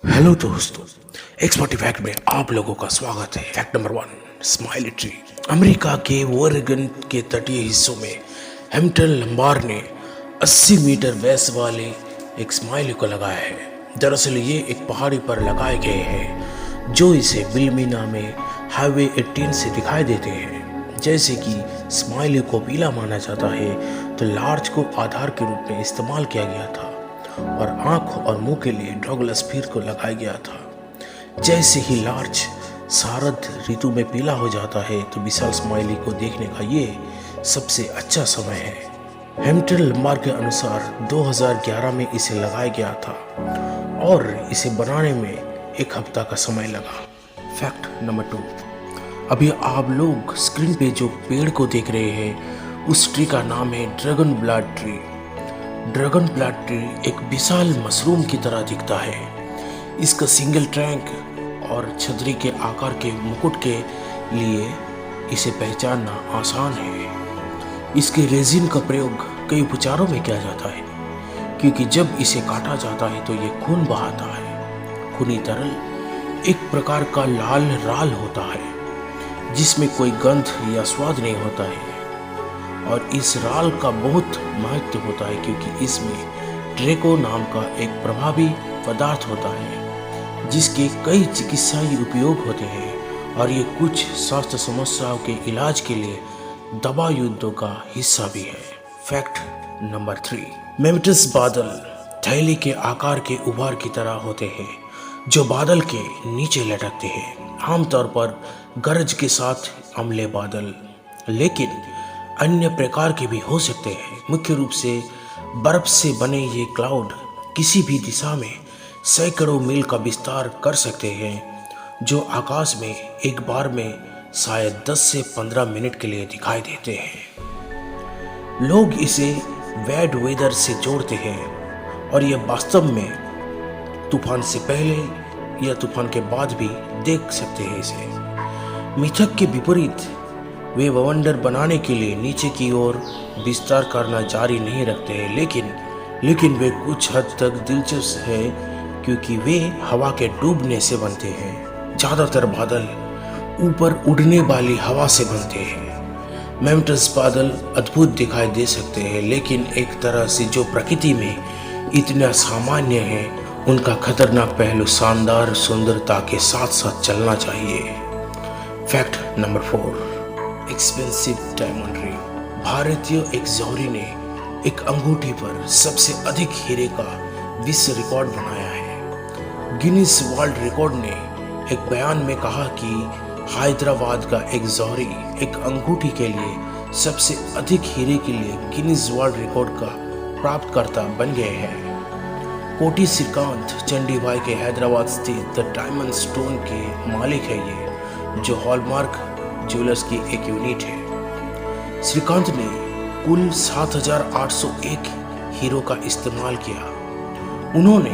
Hello दोस्तों, expertise fact में आप लोगों का स्वागत है। Fact number 1, smiley tree. America के ओरेगन के तटीय हिस्सों में हैम्पटन लंबार ने 80 मीटर व्यास वाले एक स्माइली को लगाया है। दरअसल ये एक पहाड़ी पर लगाए गए हैं जो इसे विल्मिना में हाईवे 18 से दिखाई देते हैं। जैसे कि स्माइली को पीला माना जाता है तो लार्च को आधार के रूप में इस्तेमाल किया गया था और आंख और मुंह के लिए डॉगलस फिर को लगाया गया था। जैसे ही लार्च शारद ऋतु में पीला हो जाता है तो विशाल स्माइली को देखने का ये सबसे अच्छा समय है। हैम्पटन लंबार के अनुसार 2011 में इसे लगाया गया था और इसे बनाने में एक हफ्ता का समय लगा। फैक्ट नंबर 2, अभी आप लोग स्क्रीन पे जो पेड़ को देख रहे हैं उस ट्री का नाम है dragon blood tree. Dragon blood tree एक विशाल मशरूम की तरह दिखता है। इसका सिंगल ट्रैंक और छतरी के आकार के मुकुट के लिए इसे पहचानना आसान है। इसके रेजिन का प्रयोग कई उपचारों में किया जाता है क्योंकि जब इसे काटा जाता है तो ये खून बहाता है। खूनी तरल एक प्रकार का लाल राल होता है जिसमें कोई गंध या स्वाद नहीं होता है और इस राल का बहुत महत्व होता है क्योंकि इसमें ड्रेको नाम का एक प्रभावी पदार्थ होता है जिसके कई चिकित्साई उपयोग होते हैं और ये कुछ स्वास्थ्य समस्याओं के इलाज के लिए दवा युद्धों का हिस्सा भी है। फैक्ट नंबर 3, मेमेटस बादल थैली के आकार के उभार की तरह होते हैं जो बादल के नीचे लटकते हैं। आमतौर पर गरज के साथ अम्ले बादल, लेकिन अन्य प्रकार के भी हो सकते हैं। मुख्य रूप से बर्फ से बने ये क्लाउड किसी भी दिशा में सैकड़ों मील का विस्तार कर सकते हैं जो आकाश में एक बार में शायद 10 से 15 मिनट के लिए दिखाई देते हैं। लोग इसे बैड वेदर से जोड़ते हैं और ये वास्तव में तूफान से पहले या तूफान के बाद भी देख सकते हैं इसे। मिथक के विपरीत वे बवंडर बनाने के लिए नीचे की ओर विस्तार करना जारी नहीं रखते हैं, लेकिन वे कुछ हद तक दिलचस्प है क्योंकि वे हवा के डूबने से बनते हैं। ज़्यादातर बादल ऊपर उड़ने वाली हवा से बनते हैं। मेमेटस बादल अद्भुत दिखाई दे सकते हैं, लेकिन एक तरह से जो प्रकृति में इतना सामान्य है उनका खतरनाक पहलू शानदार सुंदरता के साथ साथ चलना चाहिए। Fact number 4, expensive diamond ring. भारतीय एक जौहरी ने एक अंगूठी पर सबसे अधिक हीरे का विश्व रिकॉर्ड बनाया है। गिनीज वर्ल्ड रिकॉर्ड ने एक बयान में कहा कि हैदराबाद का एक जौहरी एक अंगूठी के लिए सबसे अधिक हीरे के लिए गिनीज वर्ल्ड रिकॉर्ड का प्राप्तकर्ता बन गए हैं। कोटी श्रीकांत चंडीभाई के हैदराबाद स्थित द डायमंड स्टोन के मालिक है ये, जो हॉलमार्क ज्वेलर्स की एक यूनिट है। श्रीकांत ने कुल 7,801 हीरो का इस्तेमाल किया। उन्होंने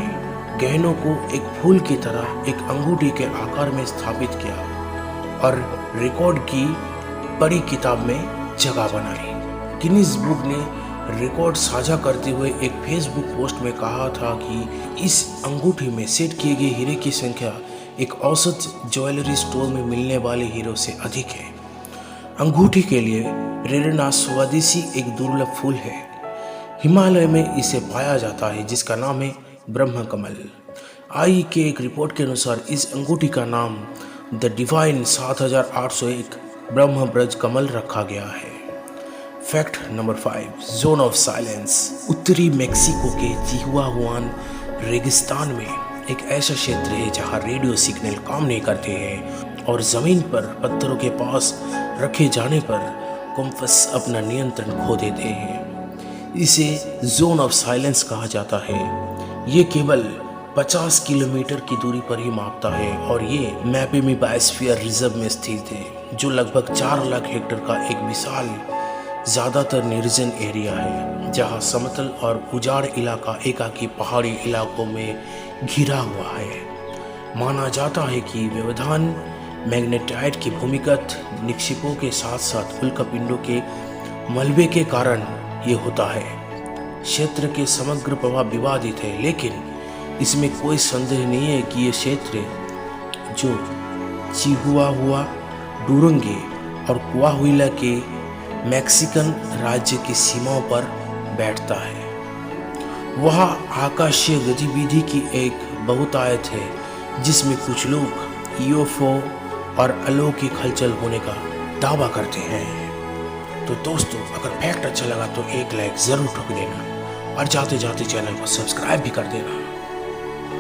गहनों को एक फूल की तरह एक अंगूठी के आकार में स्थापित किया और रिकॉर्ड की बड़ी किताब में जगह बनाई। गिनीज बुक ने रिकॉर्ड साझा करते हुए एक फेसबुक पोस्ट में कहा था कि इस अंगूठी में सेट किए गए हीरे की संख्या एक औसत ज्वेलरी स्टोर में मिलने वाले हीरो से अधिक है। अंगूठी के लिए रेरेना स्वदेशी एक दुर्लभ फूल है। हिमालय में इसे पाया जाता है जिसका नाम है ब्रह्म कमल। आई के एक रिपोर्ट के अनुसार इस अंगूठी का नाम द डिवाइन 7,801 ब्रह्म ब्रज कमल रखा गया है। Fact number 5, zone of silence. उत्तरी मेक्सिको के चिहुआहुआन रेगिस्तान में एक ऐसा क्षेत्र है जहां रेडियो सिग्नल काम नहीं करते हैं और जमीन पर पत्थरों के पास रखे जाने पर कंपास अपना नियंत्रण खो देते हैं। इसे जोन ऑफ साइलेंस कहा जाता है। ये केवल 50 किलोमीटर की दूरी पर ही मापता है और ये मैपेमी बायोस्फीयर रिजर्व में स्थित है जो लगभग 4 लाख हेक्टेयर का एक विशाल ज़्यादातर निर्जन एरिया है जहां समतल और उजाड़ इलाका एकाकी पहाड़ी इलाकों में घिरा हुआ है। माना जाता है कि व्यवधान मैग्नेटाइट की भूमिगत निक्षेपों के साथ साथ उल्कापिंडों के मलबे के कारण ये होता है। क्षेत्र के समग्र प्रभाव विवादित है, लेकिन इसमें कोई संदेह नहीं है कि ये क्षेत्र जो चिहुआहुआ, डुरंगे और कोआहुइला के मैक्सिकन राज्य की सीमाओं पर बैठता है। वह आकाशीय गतिविधि की एक बहुतायत है जिसमें कुछ लोग यूएफओ और अलौकिक हलचल होने का दावा करते हैं। तो दोस्तों, अगर फैक्ट अच्छा लगा तो एक लाइक ज़रूर ठोक देना और जाते जाते चैनल को सब्सक्राइब भी कर देना।